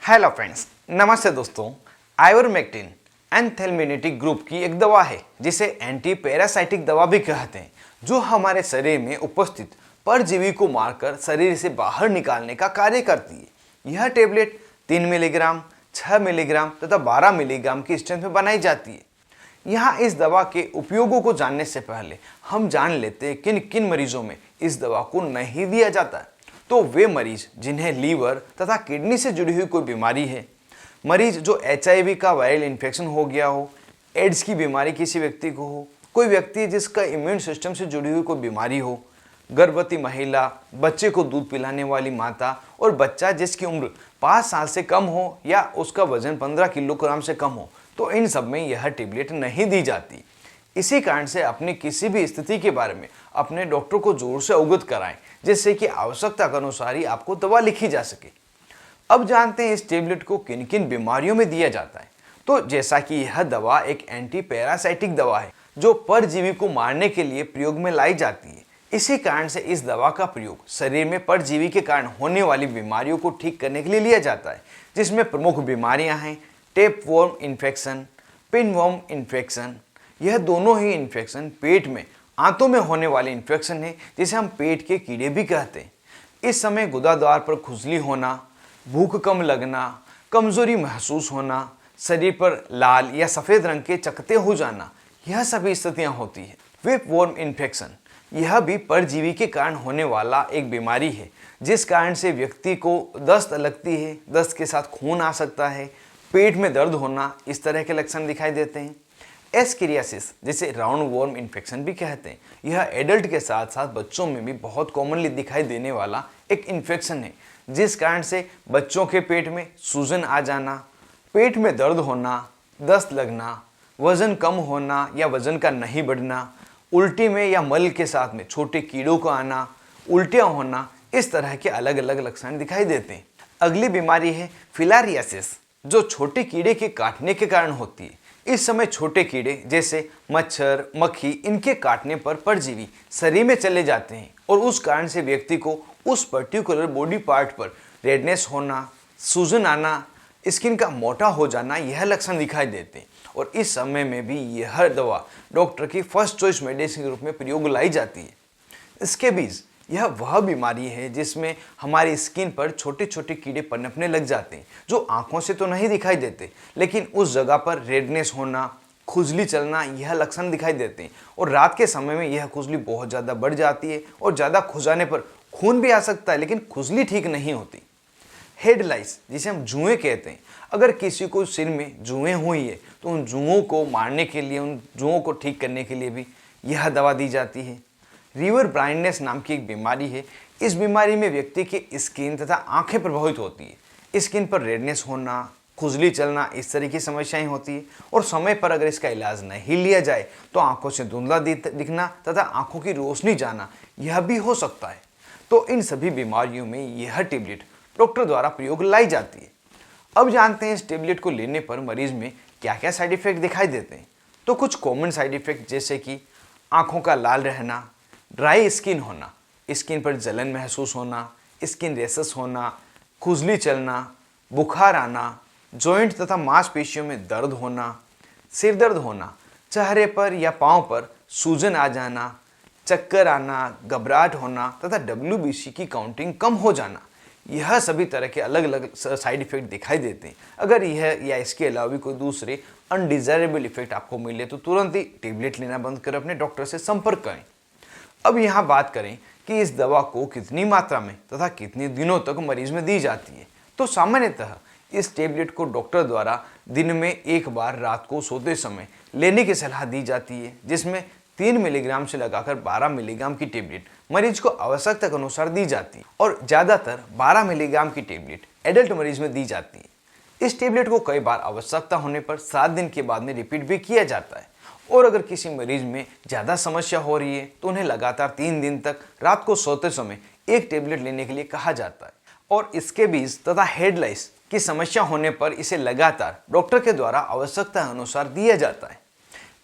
Hello friends, नमस्ते दोस्तों। Ivermectin एंथेल्मिनेटिक group की एक दवा है जिसे एंटी पैरासाइटिक दवा भी कहते हैं, जो हमारे शरीर में उपस्थित परजीवी को मारकर शरीर से बाहर निकालने का कार्य करती है। यह टेबलेट 3 मिलीग्राम, 6 मिलीग्राम तथा 12 मिलीग्राम की स्ट्रेंथ में बनाई जाती है। यहाँ इस दवा के उपयोगों को जानने से पहले हम जान लेते हैं किन किन मरीजों में इस दवा को नहीं दिया जाता है। तो वे मरीज जिन्हें लीवर तथा किडनी से जुड़ी हुई कोई बीमारी है, मरीज जो HIV का वायरल इन्फेक्शन हो गया हो, एड्स की बीमारी किसी व्यक्ति को हो, कोई व्यक्ति जिसका इम्यून सिस्टम से जुड़ी हुई कोई बीमारी हो, गर्भवती महिला, बच्चे को दूध पिलाने वाली माता और बच्चा जिसकी उम्र 5 साल से कम हो या उसका वजन 15 किलोग्राम से कम हो, तो इन सब में यह टेबलेट नहीं दी जाती। इसी कारण से अपनी किसी भी स्थिति के बारे में अपने डॉक्टर को जोर से अवगत कराएं, जिससे कि आवश्यकता के अनुसार ही आपको दवा लिखी जा सके। अब जानते हैं इस टेबलेट को किन किन बीमारियों में दिया जाता है। तो जैसा कि यह दवा एक एंटी पैरासाइटिक दवा है जो परजीवी को मारने के लिए प्रयोग में लाई जाती है। इसी कारण से इस दवा का प्रयोग शरीर में परजीवी के कारण होने वाली बीमारियों को ठीक करने के लिए लिया जाता है, जिसमें प्रमुख बीमारियां हैं टेपवर्म इन्फेक्शन, पिनवर्म इन्फेक्शन। यह दोनों ही इन्फेक्शन पेट में, आंतों में होने वाले इन्फेक्शन है, जिसे हम पेट के कीड़े भी कहते हैं। इस समय गुदाद्वार पर खुजली होना, भूख कम लगना, कमजोरी महसूस होना, शरीर पर लाल या सफ़ेद रंग के चकत्ते हो जाना, यह सभी स्थितियां होती है। विपवर्म इन्फेक्शन, यह भी परजीवी के कारण होने वाला एक बीमारी है, जिस कारण से व्यक्ति को दस्त लगती है, दस्त के साथ खून आ सकता है, पेट में दर्द होना, इस तरह के लक्षण दिखाई देते हैं। एस्केरियासिस, जिसे राउंड वॉर्म इन्फेक्शन भी कहते हैं, यह एडल्ट के साथ साथ बच्चों में भी बहुत कॉमनली दिखाई देने वाला एक इन्फेक्शन है, जिस कारण से बच्चों के पेट में सूजन आ जाना, पेट में दर्द होना, दस्त लगना, वजन कम होना या वजन का नहीं बढ़ना, उल्टी में या मल के साथ में छोटे कीड़ों को आना, उल्टियाँ होना, इस तरह के अलग अलग लक्षण दिखाई देते हैं। अगली बीमारी है फिलारियासिस, जो छोटे कीड़े के काटने के कारण होती है। इस समय छोटे कीड़े जैसे मच्छर, मक्खी, इनके काटने पर परजीवी शरीर में चले जाते हैं और उस कारण से व्यक्ति को उस पर्टिकुलर बॉडी पार्ट पर रेडनेस होना, सूजन आना, स्किन का मोटा हो जाना, यह लक्षण दिखाई देते हैं। और इस समय में भी यह दवा डॉक्टर की फर्स्ट चॉइस मेडिसिन के रूप में प्रयोग लाई जाती है। स्कैबीज, यह वह बीमारी है जिसमें हमारी स्किन पर छोटे छोटे कीड़े पनपने लग जाते हैं, जो आंखों से तो नहीं दिखाई देते, लेकिन उस जगह पर रेडनेस होना, खुजली चलना, यह लक्षण दिखाई देते हैं। और रात के समय में यह खुजली बहुत ज़्यादा बढ़ जाती है और ज़्यादा खुजाने पर खून भी आ सकता है, लेकिन खुजली ठीक नहीं होती। हेड लाइस, जिसे हम जुएं कहते हैं, अगर किसी को सिर में जुएं हुई है तो उन जुओं को मारने के लिए, उन जुओं को ठीक करने के लिए भी यह दवा दी जाती है। रिवर ब्लाइंडनेस नाम की एक बीमारी है। इस बीमारी में व्यक्ति की स्किन तथा आंखें प्रभावित होती है। स्किन पर रेडनेस होना, खुजली चलना, इस तरह की समस्याएं होती है और समय पर अगर इसका इलाज नहीं लिया जाए तो आंखों से धुंधला दिखना तथा आंखों की रोशनी जाना, यह भी हो सकता है। तो इन सभी बीमारियों में यह टेबलेट डॉक्टर द्वारा प्रयोग लाई जाती है। अब जानते हैं इस टेबलेट को लेने पर मरीज में क्या क्या साइड इफेक्ट दिखाई देते हैं। तो कुछ कॉमन साइड इफेक्ट जैसे कि आंखों का लाल रहना, ड्राई स्किन होना, स्किन पर जलन महसूस होना, स्किन रैशेस होना, खुजली चलना, बुखार आना, जॉइंट तथा मांसपेशियों में दर्द होना, सिर दर्द होना, चेहरे पर या पांव पर सूजन आ जाना, चक्कर आना, घबराहट होना तथा WBC की काउंटिंग कम हो जाना, यह सभी तरह के अलग अलग साइड इफेक्ट दिखाई देते हैं। अगर यह या इसके अलावा भी कोई दूसरे अनडिजायरेबल इफेक्ट आपको मिले तो तुरंत ही टेबलेट लेना बंद कर अपने डॉक्टर से संपर्क करें। अब यहाँ बात करें कि इस दवा को कितनी मात्रा में तथा कितने दिनों तक मरीज में दी जाती है। तो सामान्यतः इस टेबलेट को डॉक्टर द्वारा दिन में एक बार रात को सोते समय लेने की सलाह दी जाती है, जिसमें 3 मिलीग्राम से लगाकर 12 मिलीग्राम की टेबलेट मरीज को आवश्यकता के अनुसार दी जाती है और ज़्यादातर 12 मिलीग्राम की टेबलेट एडल्ट मरीज में दी जाती है। इस टेबलेट को कई बार आवश्यकता होने पर 7 दिन के बाद में रिपीट भी किया जाता है। और अगर किसी मरीज में ज़्यादा समस्या हो रही है तो उन्हें लगातार 3 दिन तक रात को सोते समय एक टेबलेट लेने के लिए कहा जाता है। और इसके बीज तथा हेड लाइस की समस्या होने पर इसे लगातार डॉक्टर के द्वारा आवश्यकता अनुसार दिया जाता है।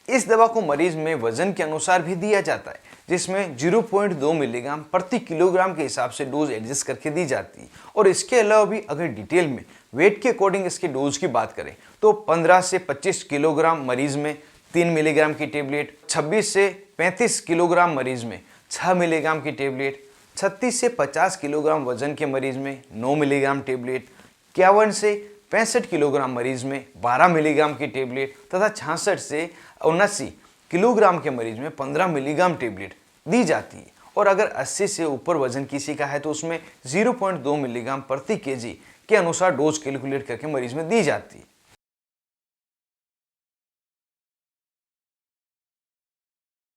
इस दवा को मरीज में वजन के अनुसार भी दिया जाता है, जिसमें 0.2 मिलीग्राम प्रति किलोग्राम के हिसाब से डोज एडजस्ट करके दी जाती है। और इसके अलावा भी अगर डिटेल में वेट के अकॉर्डिंग इसके डोज की बात करें तो 15 से 25 किलोग्राम मरीज में 3 मिलीग्राम की टेबलेट, 26 से 35 किलोग्राम मरीज में 6 मिलीग्राम की टेबलेट, 36 से 50 किलोग्राम वजन के मरीज में 9 मिलीग्राम टेबलेट, 51 से 65 किलोग्राम मरीज में 12 मिलीग्राम की टेबलेट तथा 66 से 79 किलोग्राम के मरीज में 15 मिलीग्राम टेबलेट दी जाती है। और अगर 80 से ऊपर वजन किसी का है तो उसमें 0.2 मिलीग्राम प्रति केजी के अनुसार डोज कैलकुलेट करके मरीज में दी जाती है।